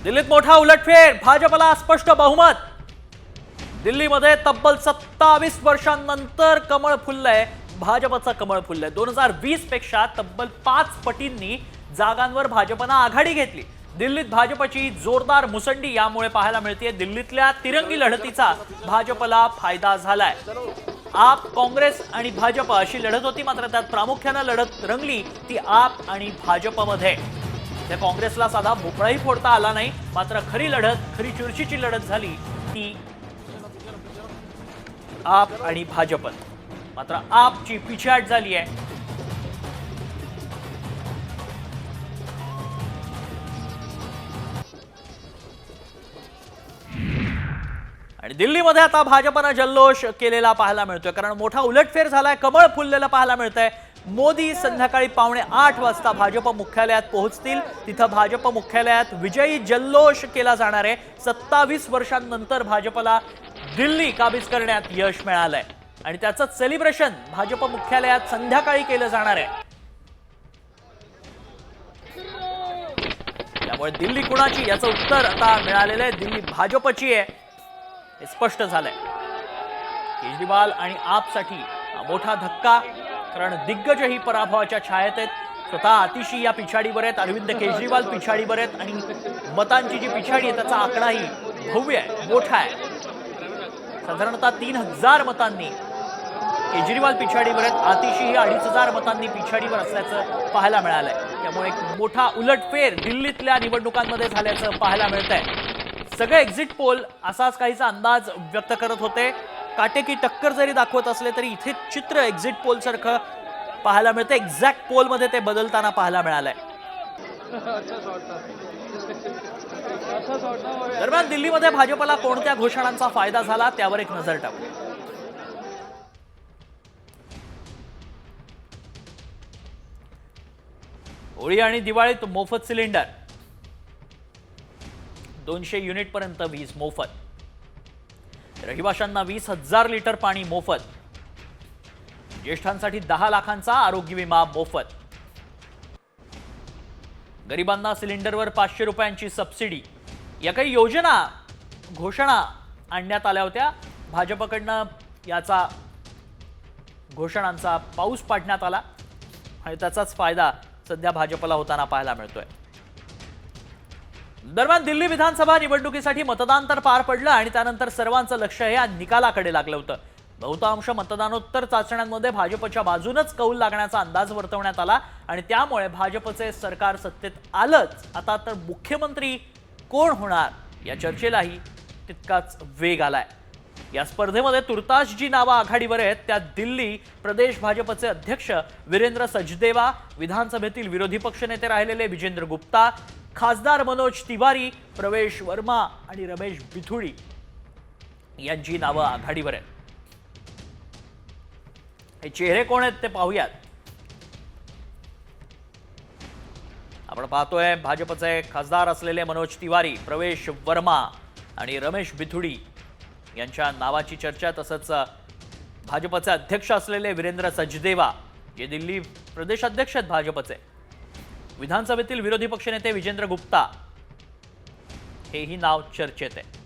दिल्लीत मोठा उलटफेर, भाजपला स्पष्ट बहुमत। दिल्लीमध्ये तब्बल 27 वर्षांनंतर कमळ फुललंय, भाजपचं कमळ फुललंय। 2020 पेक्षा तब्बल 5 पटींनी जागांवर भाजपनं आघाडी घेतली। दिल्लीत भाजपची जोरदार मुसंडी यामुळे पाहायला मिळते। दिल्लीतल्या तिरंगी लढतीचा भाजपला फायदा झालाय। आप, काँग्रेस आणि भाजप अशी लढत होती, मात्र त्यात प्रामुख्याने लढत रंगली ती आप आणि भाजपमध्ये। त्या काँग्रेसला साधा भोपळाही फोडता आला नाही, मात्र खरी चुरशीची लढत झाली ती आप आणि भाजप। मात्र आपची पिछाट झाली आहे। आणि दिल्लीमध्ये आता भाजपनं जल्लोष केलेला पाहायला मिळतोय, कारण मोठा उलटफेर झालाय, कमळ फुललेलं पाहायला मिळतंय। मोदी संध्याकाळी 7:15 वाजता भाजप मुख्यालयात पोहोचतील। तिथं भाजप मुख्यालयात विजयी जल्लोष केला जाणार आहे। 27 वर्षांनंतर भाजपला दिल्ली काबीज करण्यात यश मिळालंय आणि त्याचं सेलिब्रेशन भाजप मुख्यालयात संध्याकाळी केलं जाणार आहे। त्यामुळे दिल्ली कुणाची याचं उत्तर आता मिळालेलं आहे। दिल्ली भाजपची आहे हे स्पष्ट झालंय। केजरीवाल आणि आपसाठी हा मोठा धक्का, कारण दिग्गजही पराभवाच्या छायेत आहेत। स्वतः आतिशी या पिछाडीवर आहेत, अरविंद केजरीवाल पिछाडीवर आहेत आणि मतांची जी पिछाडी आहे त्याचा आकडाही भव्य आहे, मोठा आहे। साधारणतः 3000 मतांनी केजरीवाल पिछाडीवर आहेत, आतिशी ही 2500 मतांनी पिछाडीवर असल्याचं पाहायला मिळालंय। त्यामुळे एक मोठा उलटफेर दिल्लीतल्या निवडणुकांमध्ये झाल्याचं पाहायला मिळतंय। सगळे एक्झिट पोल असाच काहीचा अंदाज व्यक्त करत होते। काटेकी टक्कर जरी दाखवत असले तरी इथे चित्र एक्झिट पोल सारखं पाहायला मिळतं। एक्झॅक्ट पोल मध्ये ते बदलताना पाहायला मिळालंय। दरम्यान दिल्लीमध्ये भाजपला कोणत्या घोषणांचा फायदा झाला त्यावर एक नजर टाकू। होळी आणि दिवाळीत मोफत सिलेंडर, 200 युनिट पर्यंत वीज मोफत, रहिवाशांना 20,000 लिटर पाणी मोफत, ज्येष्ठांसाठी 10 लाखांचा आरोग्य विमा मोफत, गरिबांना सिलेंडरवर 500 रुपयांची सबसिडी, या काही योजना घोषणा आणण्यात आल्या होत्या। भाजपकडनं याचा घोषणांचा पाऊस पाडण्यात आला आणि त्याचाच फायदा सध्या भाजपला होताना पाहायला मिळतोय। दरम्यान दिल्ली विधानसभा निवडणुकीसाठी मतदान तर पार पडलं आणि त्यानंतर सर्वांचं लक्ष हे या निकालाकडे लागलं होतं। बहुतांश मतदानोत्तर चाचण्यांमध्ये भाजपच्या बाजूनच कौल लागण्याचा अंदाज वर्तवण्यात आला आणि त्यामुळे भाजपचे सरकार सत्तेत आलंच, आता तर मुख्यमंत्री कोण होणार या चर्चेलाही तितकाच वेग आलाय। या स्पर्धेमध्ये तुर्तास जी नावं आघाडीवर आहेत त्यात दिल्ली प्रदेश भाजपचे अध्यक्ष वीरेंद्र सचदेवा, विधानसभेतील विरोधी पक्षनेते राहिलेले विजेंद्र गुप्ता, खासदार मनोज तिवारी, प्रवेश वर्मा आणि रमेश बिथुडी यांची नावं आघाडीवर आहेत। हे चेहरे कोण आहेत ते पाहूयात। आपण पाहतोय भाजपचे खासदार असलेले मनोज तिवारी, प्रवेश वर्मा आणि रमेश बिथुडी यांच्या नावाची चर्चा। तसंच भाजपचे अध्यक्ष असलेले वीरेंद्र सचदेवा जे दिल्ली प्रदेश अध्यक्ष आहेत भाजपचे, विधानसभेतील विरोधी पक्षनेते विजेंद्र गुप्ता हेही नाव चर्चेत आहे।